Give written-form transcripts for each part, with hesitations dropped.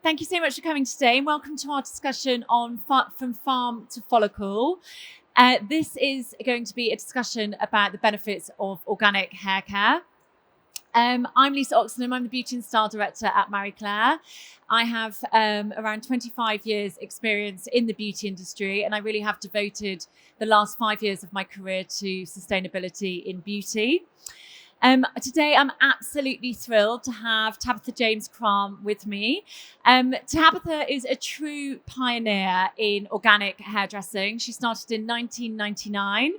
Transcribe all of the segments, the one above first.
Thank you so much for coming today, and welcome to our discussion on From Farm to Follicle. This is going to be a discussion about the benefits of organic hair care. I'm Lisa Oxenham. I'm the Beauty and Style Director at Marie Claire. I have around 25 years experience in the beauty industry, and I really have devoted the last 5 years of my career to sustainability in beauty. Today, I'm absolutely thrilled to have Tabitha James-Cram with me. Tabitha is a true pioneer in organic hairdressing. She started in 1999.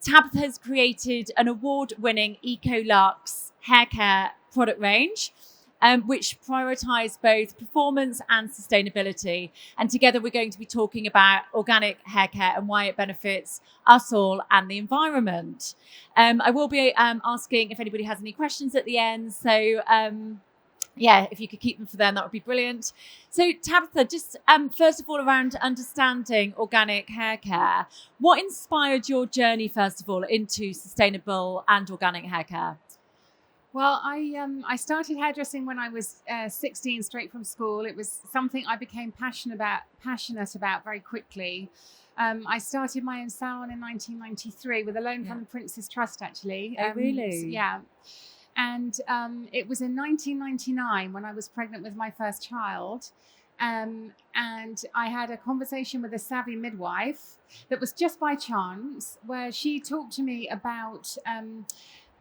Tabitha has created an award-winning Eco-Lux hair care product range, which prioritise both performance and sustainability. And together we're going to be talking about organic hair care and why it benefits us all and the environment. I will be asking if anybody has any questions at the end. So if you could keep them for then, that would be brilliant. So Tabitha, just first of all, around understanding organic hair care, what inspired your journey, first of all, into sustainable and organic hair care? Well, I started hairdressing when I was 16, straight from school. It was something I became passionate about very quickly. I started my own salon in 1993 with a loan from the Prince's Trust, actually. Oh, really? Yeah. And it was in 1999 when I was pregnant with my first child. And I had a conversation with a savvy midwife that was just by chance, where she talked to me about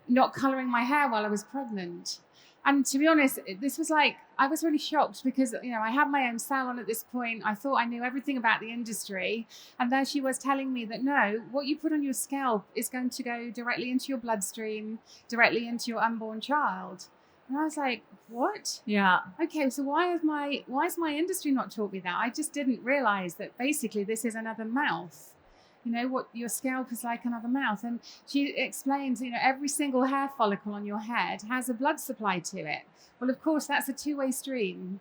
not colouring my hair while I was pregnant. And to be honest, this was like, I was really shocked because, I had my own salon at this point. I thought I knew everything about the industry. And there she was telling me that no, what you put on your scalp is going to go directly into your bloodstream, directly into your unborn child. And I was like, what? Yeah. Okay, so why has my industry not taught me that? I just didn't realize that basically this is another mouth. What your scalp is like another mouth. And she explains, every single hair follicle on your head has a blood supply to it. Well, of course, that's a two-way stream.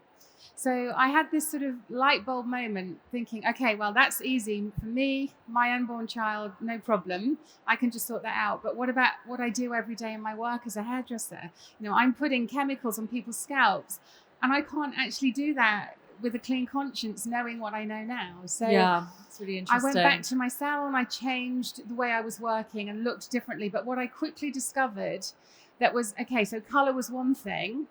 So I had this sort of light bulb moment thinking, okay, well, that's easy for me, my unborn child, no problem. I can just sort that out. But what about what I do every day in my work as a hairdresser? I'm putting chemicals on people's scalps, and I can't actually do that with a clean conscience, knowing what I know now. So yeah, it's really interesting. I went back to my salon, I changed the way I was working and looked differently. But what I quickly discovered that was, okay, so colour was one thing.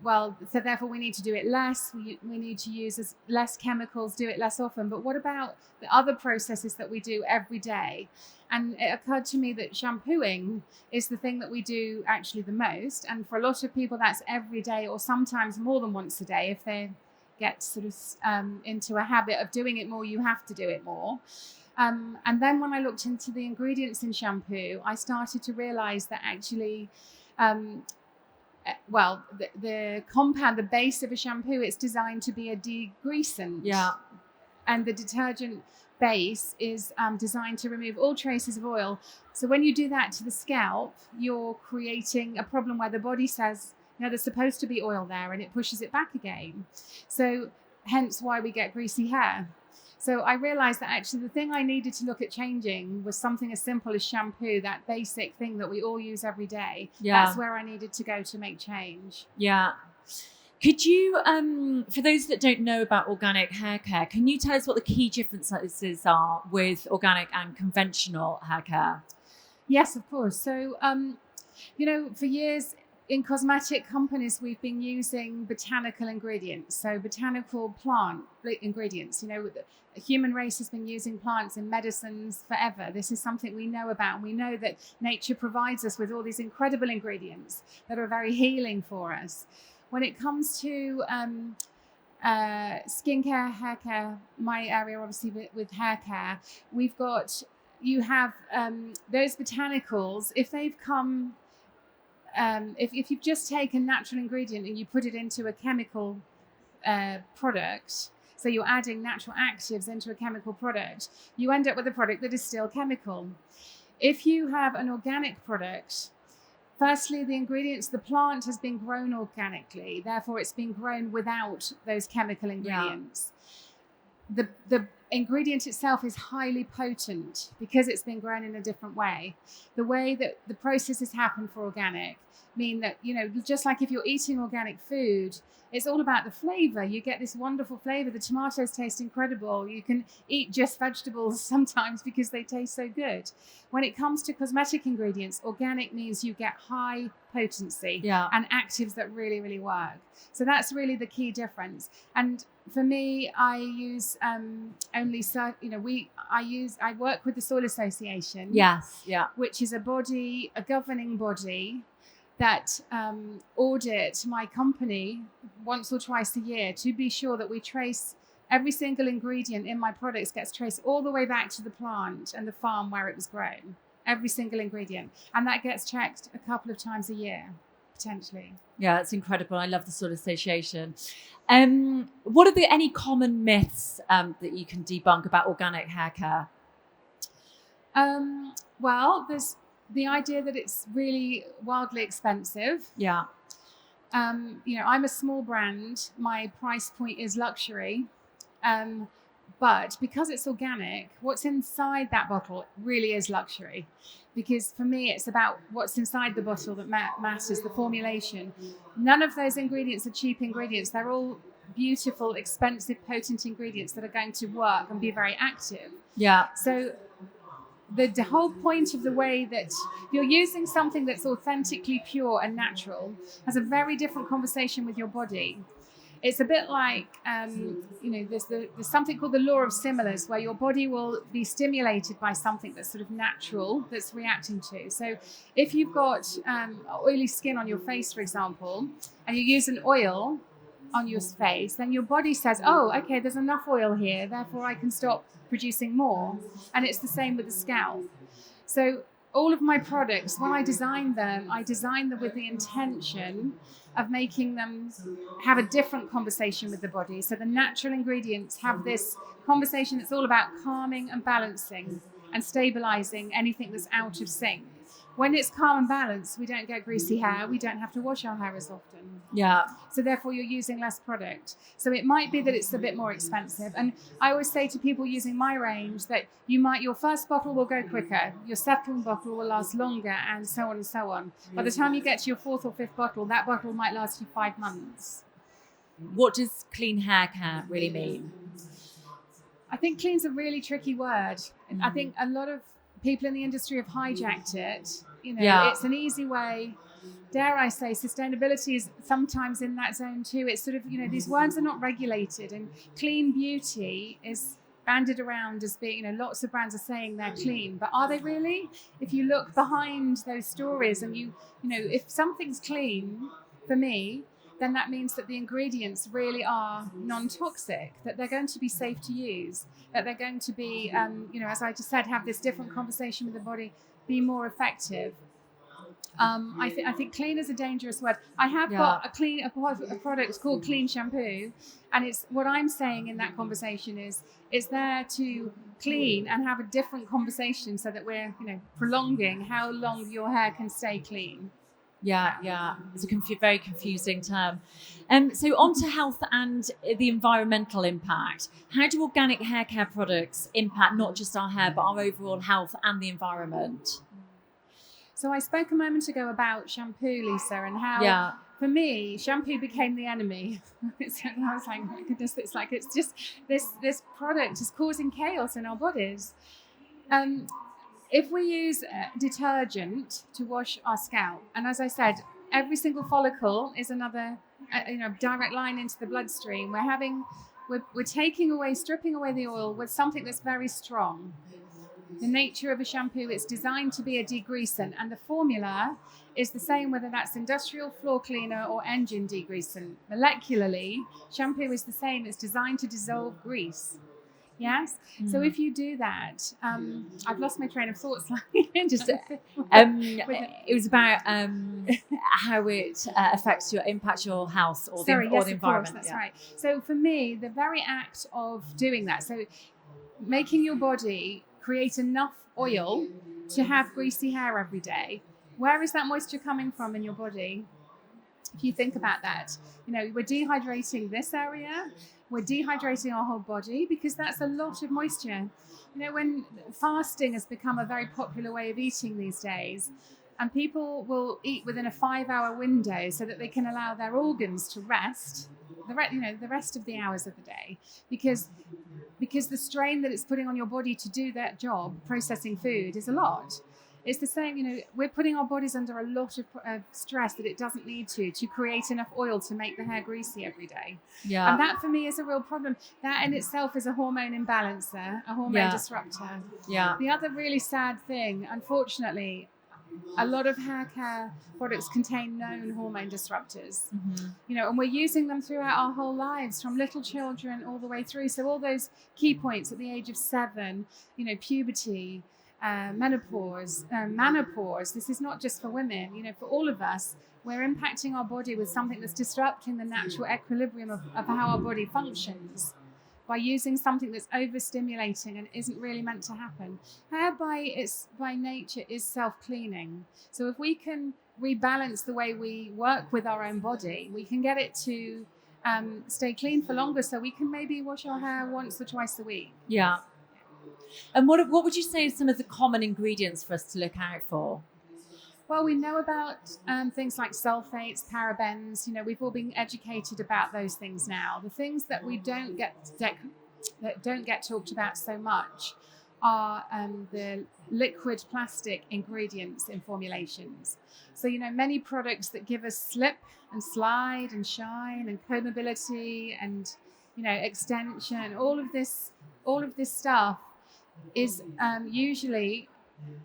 Well, so therefore we need to do it less. We need to use less chemicals, do it less often. But what about the other processes that we do every day? And it occurred to me that shampooing is the thing that we do actually the most. And for a lot of people, that's every day or sometimes more than once a day. If they get sort of into a habit of doing it more, you have to do it more. And then when I looked into the ingredients in shampoo, I started to realize that actually, the compound, the base of a shampoo, it's designed to be a degreasant. Yeah. And the detergent base is designed to remove all traces of oil. So when you do that to the scalp, you're creating a problem where the body says, there's supposed to be oil there, and it pushes it back again. So hence why we get greasy hair. So I realized that actually the thing I needed to look at changing was something as simple as shampoo, that basic thing that we all use every day. Yeah. That's where I needed to go to make change. Yeah. Could you, for those that don't know about organic hair care, can you tell us what the key differences are with organic and conventional hair care? Yes, of course. So, for years, in cosmetic companies, we've been using botanical ingredients, so botanical plant ingredients. The human race has been using plants in medicines forever. This is something we know about, and we know that nature provides us with all these incredible ingredients that are very healing for us. When it comes to skincare, hair care, my area obviously with hair care, you have those botanicals. If they've come if you've just taken natural ingredient and you put it into a chemical product, so you're adding natural actives into a chemical product, you end up with a product that is still chemical. If you have an organic product, firstly, the ingredients, the plant has been grown organically, therefore it's been grown without those chemical ingredients. Yeah. The ingredient itself is highly potent because it's been grown in a different way. The way that the processes happen for organic mean that, just like if you're eating organic food, it's all about the flavor. You get this wonderful flavor. The tomatoes taste incredible. You can eat just vegetables sometimes because they taste so good. When it comes to cosmetic ingredients, organic means you get high potency and actives that really, really work. So that's really the key difference. And for me, I use I work with the Soil Association. Yes, yeah. Which is a governing body that audit my company once or twice a year to be sure that we trace every single ingredient in my products gets traced all the way back to the plant and the farm where it was grown, every single ingredient. And that gets checked a couple of times a year, potentially. Yeah, it's incredible. I love the Soil Association. What are any common myths that you can debunk about organic hair care? Well, there's the idea that it's really wildly expensive. Yeah. I'm a small brand. My price point is luxury. But because it's organic, what's inside that bottle really is luxury. Because for me, it's about what's inside the bottle that matters, the formulation. None of those ingredients are cheap ingredients. They're all beautiful, expensive, potent ingredients that are going to work and be very active. Yeah. So the whole point of the way that you're using something that's authentically pure and natural has a very different conversation with your body. It's a bit like, there's something called the law of similars, where your body will be stimulated by something that's sort of natural, that's reacting to. So if you've got oily skin on your face, for example, and you use an oil on your face, then your body says, oh, okay, there's enough oil here, therefore I can stop producing more. And it's the same with the scalp. So all of my products, when I design them with the intention of making them have a different conversation with the body. So the natural ingredients have this conversation that's all about calming and balancing and stabilizing anything that's out of sync. When it's calm and balanced, we don't get greasy hair. We don't have to wash our hair as often. Yeah. So therefore, you're using less product. So it might be that it's a bit more expensive. And I always say to people using my range that your first bottle will go quicker, your second bottle will last longer, and so on and so on. By the time you get to your fourth or fifth bottle, that bottle might last you 5 months. What does clean hair care really mean? I think clean's a really tricky word. I think a lot of people in the industry have hijacked it. It's an easy way. Dare I say, sustainability is sometimes in that zone too. It's sort of, these words are not regulated, and clean beauty is banded around as being, lots of brands are saying they're clean, but are they really? If you look behind those stories and if something's clean, for me, then that means that the ingredients really are non-toxic, that they're going to be safe to use, that they're going to be, as I just said, have this different conversation with the body, be more effective. I think clean is a dangerous word. I have got a product called Clean Shampoo, and it's what I'm saying in that conversation is it's there to clean and have a different conversation so that we're prolonging how long your hair can stay clean. Yeah. It's a very confusing term. So on to health and the environmental impact. How do organic hair care products impact not just our hair, but our overall health and the environment? So I spoke a moment ago about shampoo, Lisa, and how, for me, shampoo became the enemy. And I was like, oh my goodness, it's just this product is causing chaos in our bodies. If we use detergent to wash our scalp, and as I said, every single follicle is another direct line into the bloodstream. We're stripping away the oil with something that's very strong. The nature of a shampoo, it's designed to be a degreasant, and the formula is the same whether that's industrial floor cleaner or engine degreasant. Molecularly, shampoo is the same. It's designed to dissolve grease. Yes. So if you do that, I've lost my train of thought slightly. It was about how it impacts your health or the environment. Course, that's right. So for me, the very act of doing that, so making your body create enough oil to have greasy hair every day. Where is that moisture coming from in your body? If you think about that, we're dehydrating this area. We're dehydrating our whole body because that's a lot of moisture. When fasting has become a very popular way of eating these days, And people will eat within a 5-hour window so that they can allow their organs to rest the rest of the hours of the day, because the strain that it's putting on your body to do that job, processing food, is a lot. It's the same, we're putting our bodies under a lot of stress that it doesn't need to create enough oil to make the hair greasy every day. Yeah. And that for me is a real problem. That in itself is a hormone imbalancer, a hormone disruptor. Yeah. The other really sad thing, unfortunately, a lot of hair care products contain known hormone disruptors, and we're using them throughout our whole lives, from little children all the way through. So all those key points at the age of 7, puberty, menopause, menopause. This is not just for women, for all of us. We're impacting our body with something that's disrupting the natural equilibrium of how our body functions by using something that's overstimulating and isn't really meant to happen. Hair by nature is self-cleaning. So if we can rebalance the way we work with our own body, we can get it to stay clean for longer, so we can maybe wash our hair once or twice a week. Yeah. And what would you say are some of the common ingredients for us to look out for? Well, we know about things like sulfates, parabens. We've all been educated about those things now. The things that we don't get talked about so much are the liquid plastic ingredients in formulations. So, many products that give us slip and slide and shine and combability and, extension, all of this stuff is usually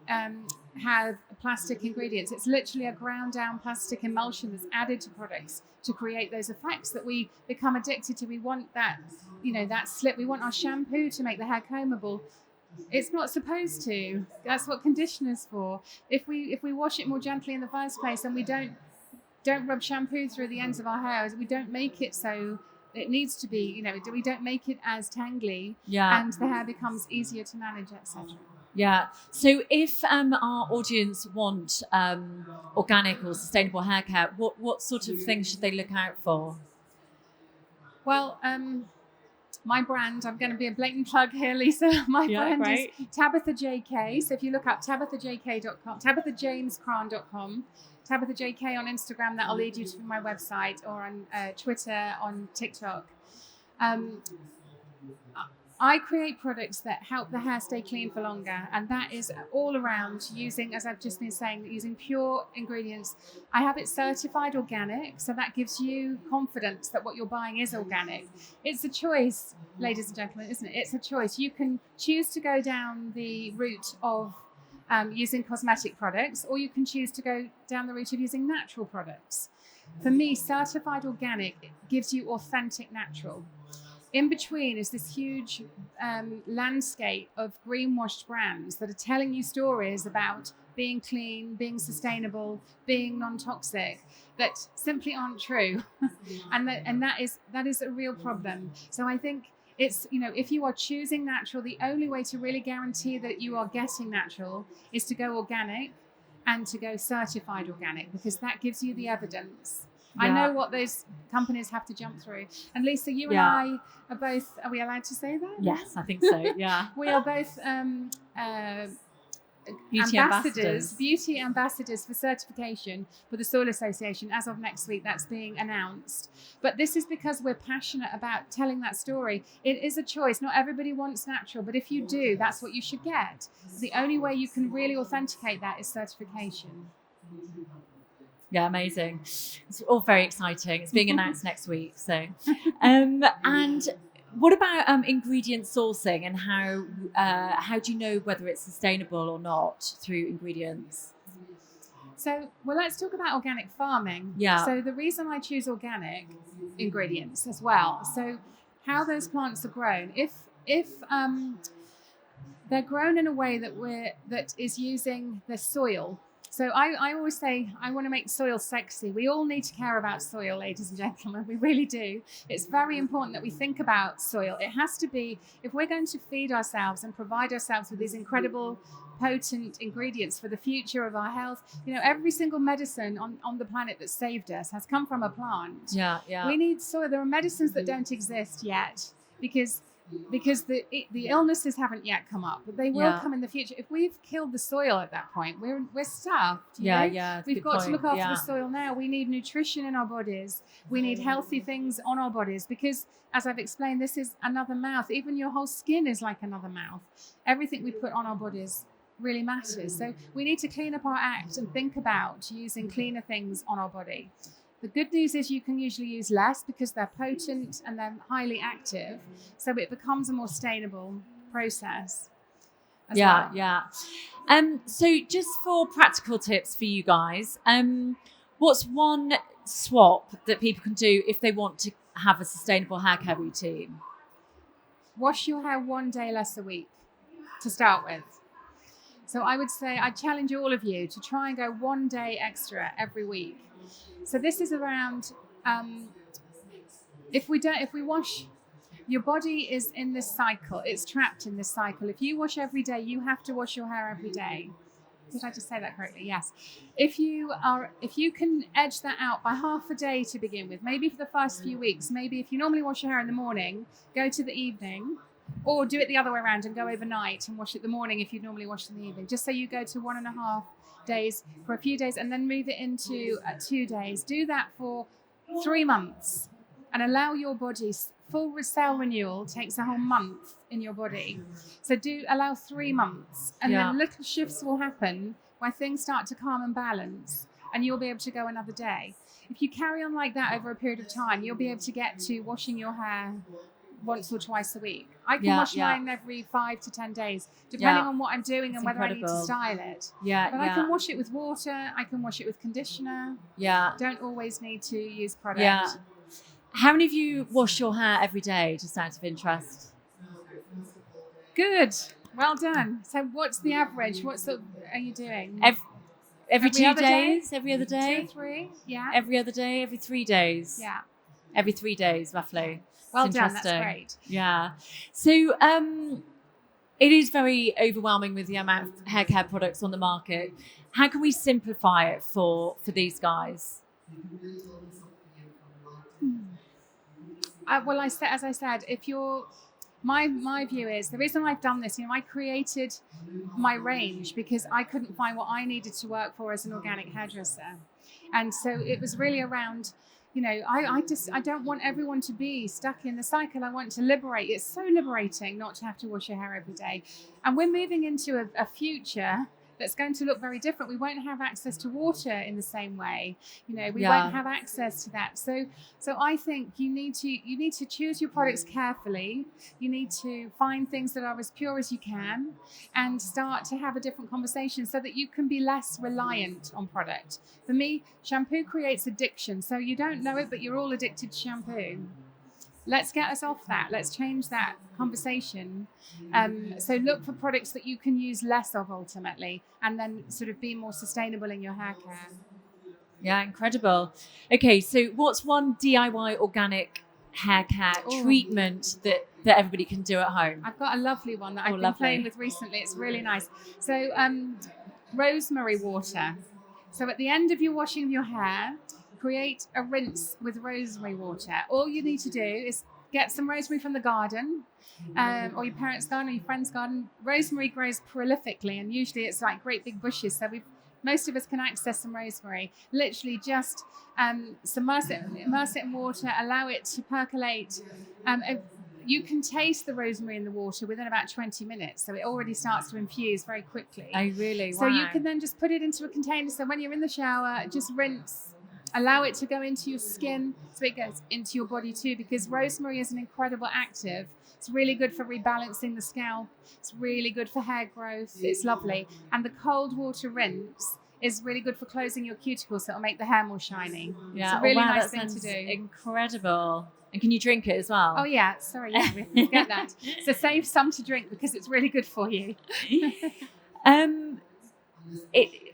have plastic ingredients. It's literally a ground down plastic emulsion that's added to products to create those effects that we become addicted to. We want that, that slip. We want our shampoo to make the hair combable. It's not supposed to. That's what conditioner's for. If we wash it more gently in the first place, and we don't rub shampoo through the ends of our hair, we don't make it so it needs to be, we don't make it as tangly, and the hair becomes easier to manage, etc. Yeah. So if our audience want organic or sustainable hair care, what sort of things should they look out for? Well, my brand, I'm going to be a blatant plug here, Lisa. My brand is Tabitha JK. So if you look up tabithajk.com, tabithajamescran.com, Tabitha JK on Instagram, that'll lead you to my website, or on Twitter, on TikTok. I create products that help the hair stay clean for longer, and that is all around using, as I've just been saying, using pure ingredients. I have it certified organic, so that gives you confidence that what you're buying is organic. It's a choice, ladies and gentlemen, isn't it? It's a choice. You can choose to go down the route of using cosmetic products, or you can choose to go down the route of using natural products. For me, certified organic gives you authentic natural. In between is this huge landscape of greenwashed brands that are telling you stories about being clean, being sustainable, being non-toxic, that simply aren't true. and that is a real problem. So I think it's, if you are choosing natural, the only way to really guarantee that you are getting natural is to go organic and to go certified organic, because that gives you the evidence. Yeah. I know what those companies have to jump through. And Lisa, you and I are both, are we allowed to say that? Yes, I think so, yeah. We are both beauty ambassadors for certification for the Soil Association. As of next week, that's being announced. But this is because we're passionate about telling that story. It is a choice. Not everybody wants natural, but if you do, that's what you should get. The only way you can really authenticate that is certification. Yeah, amazing. It's all very exciting. It's being announced next week. So, and what about ingredient sourcing, and how do you know whether it's sustainable or not through ingredients? So, well, let's talk about organic farming. Yeah. So the reason I choose organic ingredients as well. So how those plants are grown. If they're grown in a way that is using the soil. So I always say, I want to make soil sexy. We all need to care about soil, ladies and gentlemen. We really do. It's very important that we think about soil. It has to be, if we're going to feed ourselves and provide ourselves with these incredible, potent ingredients for the future of our health, every single medicine on the planet that saved us has come from a plant. Yeah, yeah. We need soil. There are medicines that don't exist yet because because the illnesses haven't yet come up, but they will come in the future. If we've killed the soil at that point, we're stuffed. You know? We've got to look after the soil now. We need nutrition in our bodies. We need healthy things on our bodies because, as I've explained, this is another mouth. Even your whole skin is like another mouth. Everything we put on our bodies really matters. So we need to clean up our act and think about using cleaner things on our body. The good news is you can usually use less because they're potent and they're highly active. So it becomes a more sustainable process. Yeah. So just for practical tips for you guys, what's one swap that people can do if they want to have a sustainable hair care routine? Wash your hair one day less a week to start with. So I would say I challenge all of you to try and go one day extra every week. So this is around, if we wash, your body is in this cycle. It's trapped in this cycle. If you wash every day, you have to wash your hair every day. Did I just say that correctly? Yes. If you can edge that out by half a day to begin with, maybe for the first few weeks, maybe if you normally wash your hair in the morning, go to the evening, or do it the other way around and go overnight and wash it the morning if you normally wash in the evening. Just so you go to 1.5 days for a few days and then move it into 2 days. Do that for 3 months and allow your body full cell renewal takes a whole month in your body. So allow 3 months and then little shifts will happen where things start to calm and balance and you'll be able to go another day. If you carry on like that over a period of time, you'll be able to get to washing your hair once or twice a week. I can wash mine every 5 to 10 days, depending on what I'm doing and whether I need to style it. But I can wash it with water. I can wash it with conditioner. Don't always need to use product. How many of you wash your hair every day, just out of interest? Good. Well done. So what's the average? What sort are you doing? Every 2 days? Every other day? 2 or 3? Yeah. Every other day? Every 3 days? Yeah. Every 3 days, roughly. Well done, that's great. Yeah. So it is very overwhelming with the amount of hair care products on the market. How can we simplify it for these guys? Well, as I said, if you're, my view is the reason I've done this, I created my range because I couldn't find what I needed to work for as an organic hairdresser. And so it was really around, I don't want everyone to be stuck in the cycle. I want to liberate. It's so liberating not to have to wash your hair every day. And we're moving into a future that's going to look very different. We won't have access to water in the same way. We won't have access to that. So I think you need to choose your products carefully. You need to find things that are as pure as you can and start to have a different conversation so that you can be less reliant on product. For me, shampoo creates addiction. So you don't know it, but you're all addicted to shampoo. Let's get us off that. Let's change that conversation. So look for products that you can use less of ultimately, and then sort of be more sustainable in your hair care. Yeah, incredible. Okay, so what's one DIY organic hair care treatment that everybody can do at home? I've got a lovely one that I've been playing with recently. It's really nice. So rosemary water. So at the end of your washing of your hair, create a rinse with rosemary water. All you need to do is get some rosemary from the garden, or your parents' garden or your friend's garden. Rosemary grows prolifically, and usually it's like great big bushes. So most of us can access some rosemary. Literally just immerse it in water, allow it to percolate. You can taste the rosemary in the water within about 20 minutes. So it already starts to infuse very quickly. Oh, really? So you can then just put it into a container. So when you're in the shower, just rinse. Allow it to go into your skin so it goes into your body too, because rosemary is an incredible active. It's really good for rebalancing the scalp. It's really good for hair growth. It's lovely. And the cold water rinse is really good for closing your cuticles, so it'll make the hair more shiny. Yeah, it's a really nice that thing to do. Incredible. And can you drink it as well? Oh yeah, sorry, yeah, we get that. So save some to drink because it's really good for you.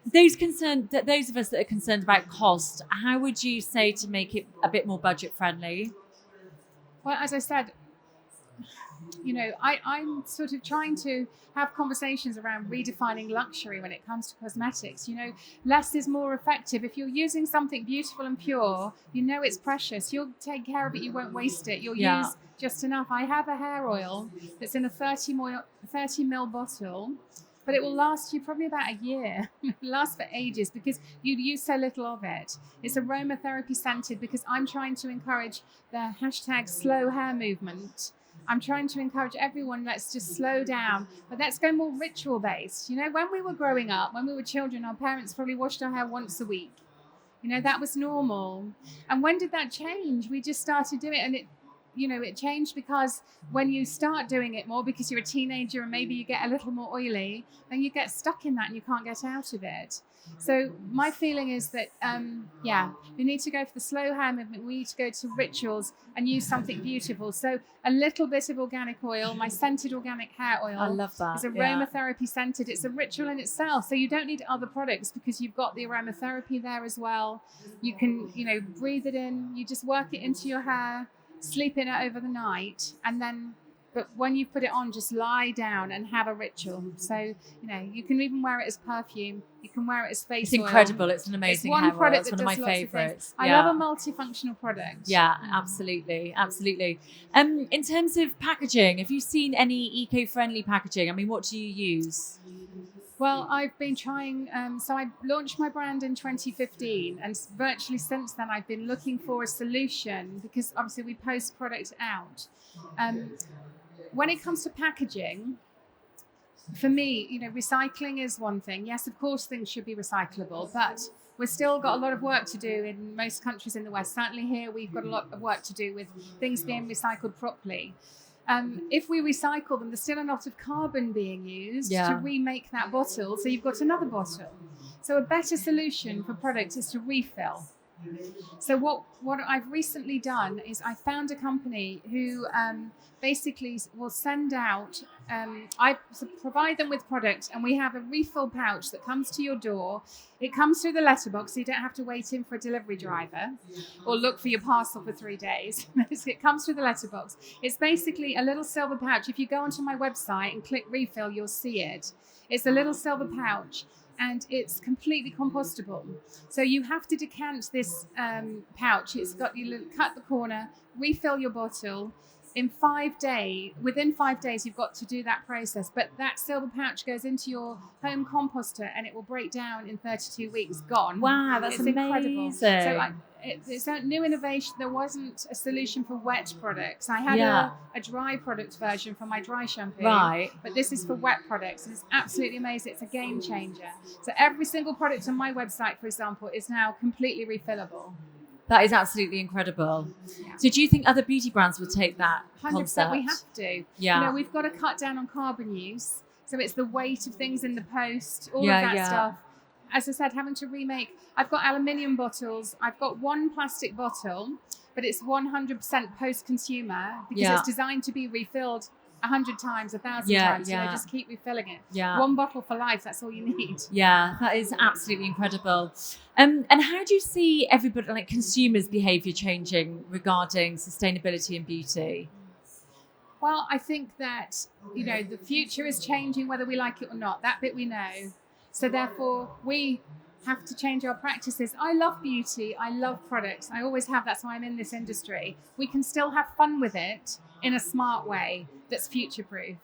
Those of us that are concerned about cost, how would you say to make it a bit more budget friendly? Well, as I said, I'm sort of trying to have conversations around redefining luxury when it comes to cosmetics. Less is more effective. If you're using something beautiful and pure, it's precious. You'll take care of it. You won't waste it. You'll use just enough. I have a hair oil that's in a 30 ml bottle, but it will last you probably about a year. It will last for ages because you use so little of it. It's aromatherapy scented because I'm trying to encourage the hashtag slow hair movement. I'm trying to encourage everyone, let's just slow down, but let's go more ritual based. When we were growing up, when we were children, our parents probably washed our hair once a week. That was normal. And when did that change? We just started doing it, and it changed because when you start doing it more because you're a teenager and maybe you get a little more oily, then you get stuck in that and you can't get out of it. So my feeling is that, we need to go for the slow hair movement. We need to go to rituals and use something beautiful. So a little bit of organic oil, my scented organic hair oil. I love that. It's aromatherapy scented. It's a ritual in itself. So you don't need other products because you've got the aromatherapy there as well. You can, breathe it in. You just work it into your hair, sleep in it over the night, but when you put it on, just lie down and have a ritual. So, you can even wear it as perfume. You can wear it as face oil. It's incredible. It's an amazing hair oil. It's one of my favourites. I love a multifunctional product. Yeah, absolutely. Absolutely. In terms of packaging, have you seen any eco-friendly packaging? I mean, what do you use? Well, I've been trying, so I launched my brand in 2015, and virtually since then I've been looking for a solution because obviously we post product out. When it comes to packaging, for me, recycling is one thing. Yes, of course, things should be recyclable, but we've still got a lot of work to do in most countries in the West. Certainly here, we've got a lot of work to do with things being recycled properly. If we recycle them, there's still a lot of carbon being used to remake that bottle. So you've got another bottle. So a better solution for products is to refill. So what I've recently done is I found a company who basically will send out, I provide them with product, and we have a refill pouch that comes to your door. It comes through the letterbox, so you don't have to wait in for a delivery driver or look for your parcel for 3 days. It comes through the letterbox. It's basically a little silver pouch. If you go onto my website and click refill, you'll see it. It's a little silver pouch, and it's completely compostable. So you have to decant this pouch. It's got you cut the corner, refill your bottle. Within 5 days, you've got to do that process. But that silver pouch goes into your home composter and it will break down in 32 weeks. Gone. Wow, that's amazing. Incredible. So it's a new innovation. There wasn't a solution for wet products. I had a dry product version for my dry shampoo. Right. But this is for wet products. And it's absolutely amazing. It's a game changer. So every single product on my website, for example, is now completely refillable. That is absolutely incredible. Yeah. So do you think other beauty brands will take that 100%, concept? we have to. Yeah. We've got to cut down on carbon use. So it's the weight of things in the post, all of that stuff. As I said, having to remake. I've got aluminium bottles. I've got one plastic bottle, but it's 100% post-consumer because it's designed to be refilled 100 times, 1,000 times. So I just keep refilling it. Yeah. One bottle for life, that's all you need. Yeah, that is absolutely incredible. And how do you see everybody, like consumers' behaviour changing regarding sustainability and beauty? Well, I think that, the future is changing whether we like it or not. That bit we know. So therefore, we have to change our practices. I love beauty. I love products. I always have. That's why I'm in this industry. We can still have fun with it in a smart way that's future-proof.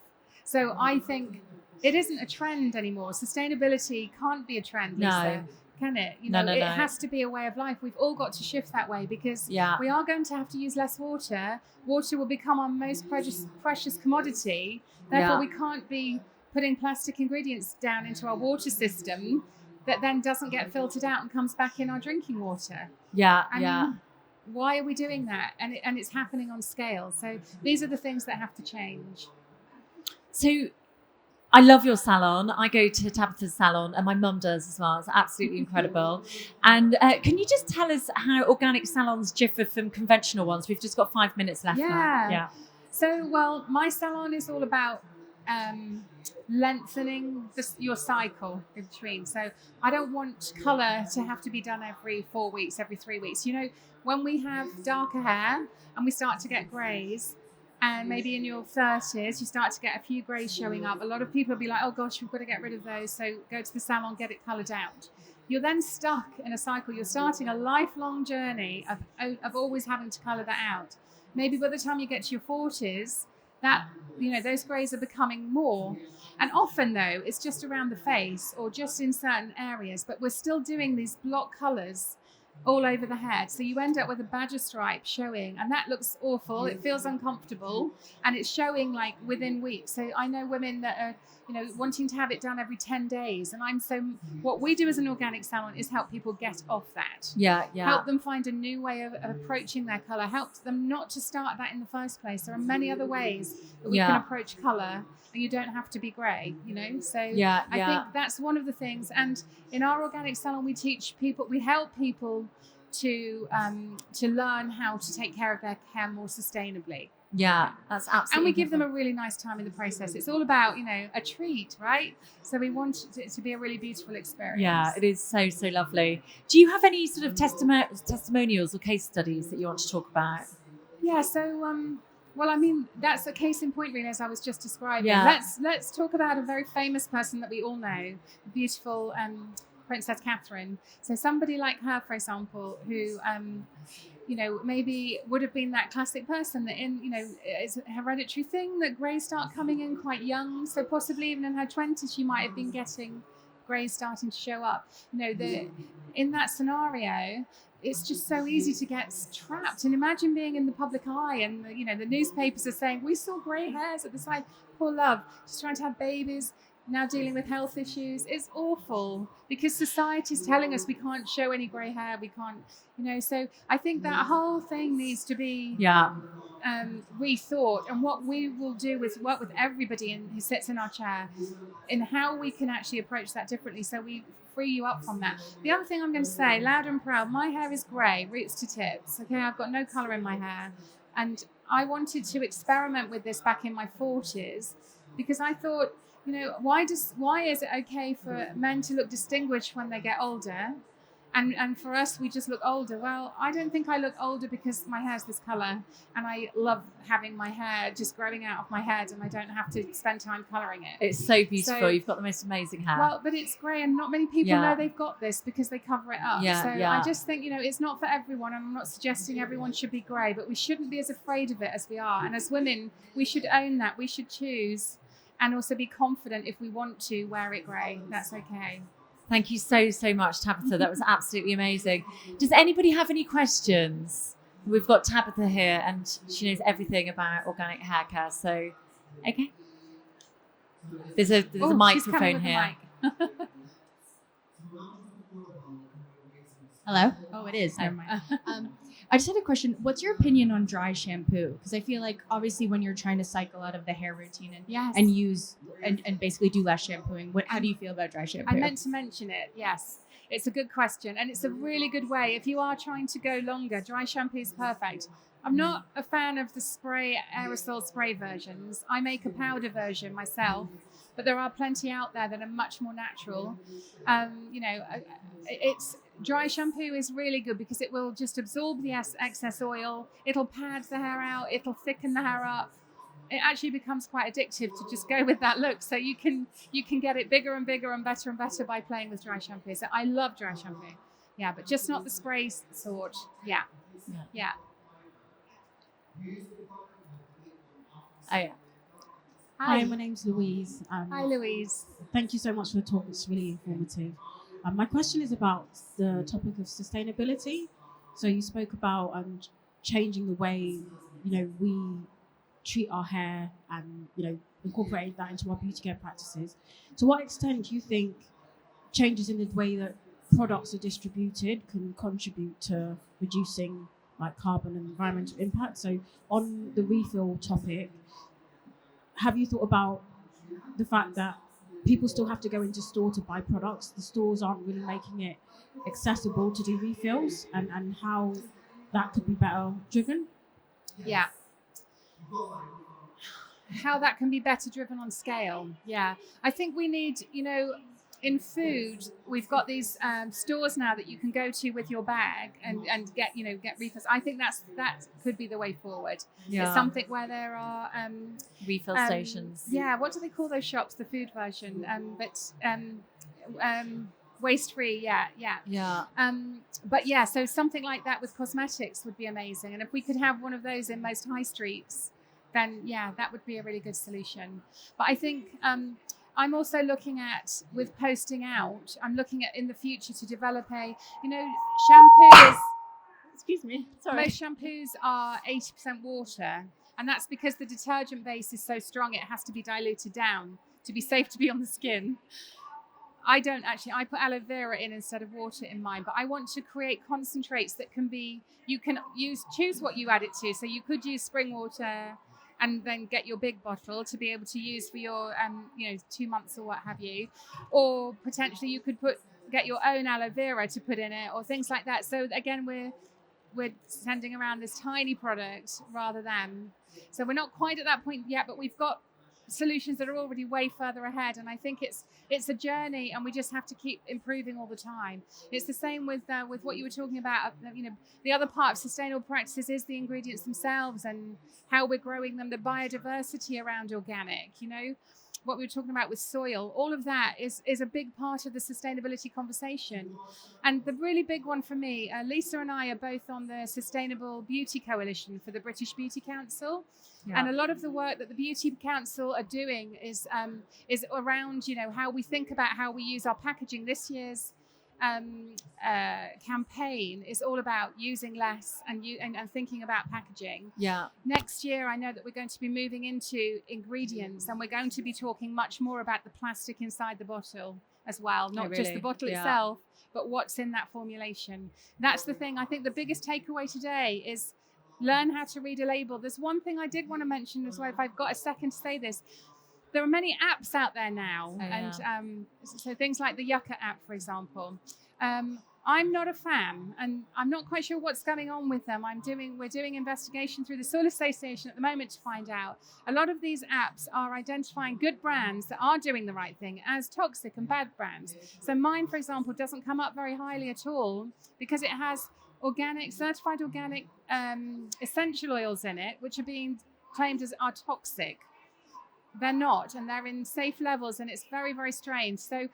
So I think it isn't a trend anymore. Sustainability can't be a trend, Lisa. No. Can it? No. It has to be a way of life. We've all got to shift that way because we are going to have to use less water. Water will become our most precious commodity. Therefore, we can't be putting plastic ingredients down into our water system that then doesn't get filtered out and comes back in our drinking water. Why are we doing that? And it's happening on scale. So these are the things that have to change. So I love your salon. I go to Tabitha's salon, and my mum does as well. It's absolutely incredible. And can you just tell us how organic salons differ from conventional ones? We've just got 5 minutes left now. Yeah. So, my salon is all about lengthening your cycle in between. So I don't want colour to have to be done every 4 weeks, every 3 weeks. When we have darker hair and we start to get greys, and maybe in your 30s, you start to get a few greys showing up. A lot of people will be like, oh gosh, we've got to get rid of those. So go to the salon, get it coloured out. You're then stuck in a cycle. You're starting a lifelong journey of always having to colour that out. maybe by the time you get to your 40s, that, those greys are becoming more. And often, though, it's just around the face or just in certain areas, but we're still doing these block colours all over the head. So you end up with a badger stripe showing, and that looks awful. It feels uncomfortable, and it's showing like within weeks. So I know women that are, wanting to have it done every 10 days. And what we do as an organic salon is help people get off that. Yeah. Help them find a new way of approaching their colour. Help them not to start that in the first place. There are many other ways that we can approach colour, and you don't have to be grey, So I think that's one of the things. And in our organic salon, we help people to learn how to take care of their hair more sustainably. Yeah, that's absolutely. And we give them a really nice time in the process. It's all about, a treat, right? So we want it to be a really beautiful experience. Yeah, it is so, so lovely. Do you have any sort of testimonials or case studies that you want to talk about? Yeah, so, that's a case in point, really, as I was just describing. Yeah. Let's talk about a very famous person that we all know, the beautiful Princess Catherine. So somebody like her, for example, who maybe would have been that classic person that it's a hereditary thing that greys start coming in quite young. So possibly even in her 20s, she might have been getting greys starting to show up. In that scenario, it's just so easy to get trapped. And imagine being in the public eye and the newspapers are saying, we saw grey hairs at the side. Poor love, she's trying to have babies, now dealing with health issues. It's awful because society's telling us we can't show any grey hair, we can't, so I think that whole thing needs to be rethought. And what we will do is work with everybody who sits in our chair in how we can actually approach that differently, so we free you up from that. The other thing I'm going to say, loud and proud, my hair is grey, roots to tips. Okay, I've got no colour in my hair. And I wanted to experiment with this back in my 40s because I thought, why is it okay for men to look distinguished when they get older, and for us we just look older? Well, I don't think I look older because my hair's this colour, and I love having my hair just growing out of my head, and I don't have to spend time colouring it. It's so beautiful. So, you've got the most amazing hair. Well, but it's grey, and not many people know they've got this because they cover it up. I just think it's not for everyone, and I'm not suggesting everyone should be grey, but we shouldn't be as afraid of it as we are. And as women, we should own that. We should choose. And also be confident if we want to wear it grey. That's okay. Thank you so, so much, Tabitha. That was absolutely amazing. Does anybody have any questions? We've got Tabitha here and she knows everything about organic hair care. So, okay. There's a microphone here. Hello? Oh, it is. Never mind. I just had a question. What's your opinion on dry shampoo? Because I feel like obviously when you're trying to cycle out of the hair routine and use and basically do less shampooing, how do you feel about dry shampoo? I meant to mention it. Yes. It's a good question. And it's a really good way. If you are trying to go longer, dry shampoo is perfect. I'm not a fan of the aerosol spray versions. I make a powder version myself, but there are plenty out there that are much more natural. Dry shampoo is really good because it will just absorb the excess oil. It'll pad the hair out. It'll thicken the hair up. It actually becomes quite addictive to just go with that look. So you can get it bigger and bigger and better by playing with dry shampoo. So I love dry shampoo. Yeah, but just not the spray sort. Yeah. Oh, yeah. Hi, my name's Louise. Hi, Louise. Thank you so much for the talk. It's really informative. My question is about the topic of sustainability. So you spoke about changing the way, we treat our hair and, incorporating that into our beauty care practices. To what extent do you think changes in the way that products are distributed can contribute to reducing like carbon and environmental impact? So on the refill topic, have you thought about the fact that people still have to go into store to buy products? The stores aren't really making it accessible to do refills, and how that could be better driven? Yeah. How that can be better driven on scale. Yeah. I think we need, in food, we've got these stores now that you can go to with your bag and get refills. I think that could be the way forward. Yeah. It's something where there are refill stations. Yeah, what do they call those shops? The food version. Waste free, yeah. But yeah, so something like that with cosmetics would be amazing. And if we could have one of those in most high streets, then yeah, that would be a really good solution. But I think I'm also looking at, with posting out, I'm looking at in the future to develop shampoo is, Excuse me, sorry. most shampoos are 80% water. And that's because the detergent base is so strong, it has to be diluted down to be safe to be on the skin. I put aloe vera in instead of water in mine, but I want to create concentrates that you can choose what you add it to. So you could use spring water and then get your big bottle to be able to use for your, 2 months or what have you. Or potentially you could get your own aloe vera to put in it or things like that. So again, we're sending around this tiny product rather than, so we're not quite at that point yet, but we've got solutions that are already way further ahead, and I think it's a journey, and we just have to keep improving all the time. It's the same with what you were talking about. The other part of sustainable practices is the ingredients themselves and how we're growing them, the biodiversity around organic. What we were talking about with soil, all of that is a big part of the sustainability conversation. And the really big one for me, Lisa and I are both on the Sustainable Beauty Coalition for the British Beauty Council. Yeah. And a lot of the work that the Beauty Council are doing is around, how we think about how we use our packaging. This year's campaign is all about using less and thinking about packaging. Yeah. Next year, I know that we're going to be moving into ingredients, and we're going to be talking much more about the plastic inside the bottle as well, not just the bottle itself, but what's in that formulation. That's the thing. I think the biggest takeaway today is learn how to read a label. There's one thing I did want to mention as well, if I've got a second to say this. There are many apps out there now, and so things like the Yucca app, for example. I'm not a fan, and I'm not quite sure what's going on with them. We're doing investigation through the Soil Association at the moment to find out. A lot of these apps are identifying good brands that are doing the right thing as toxic and bad brands. So mine, for example, doesn't come up very highly at all because it has certified organic essential oils in it, which are being claimed as are toxic. They're not, and they're in safe levels, and it's very, very strange. So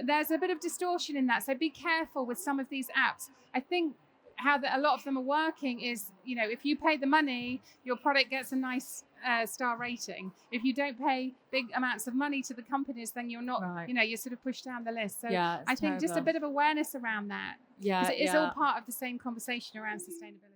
there's a bit of distortion in that. So be careful with some of these apps. I think how a lot of them are working is, if you pay the money, your product gets a nice star rating. If you don't pay big amounts of money to the companies, then you're not, you're sort of pushed down the list. So I think just a bit of awareness around that. Yeah, because it is all part of the same conversation around sustainability.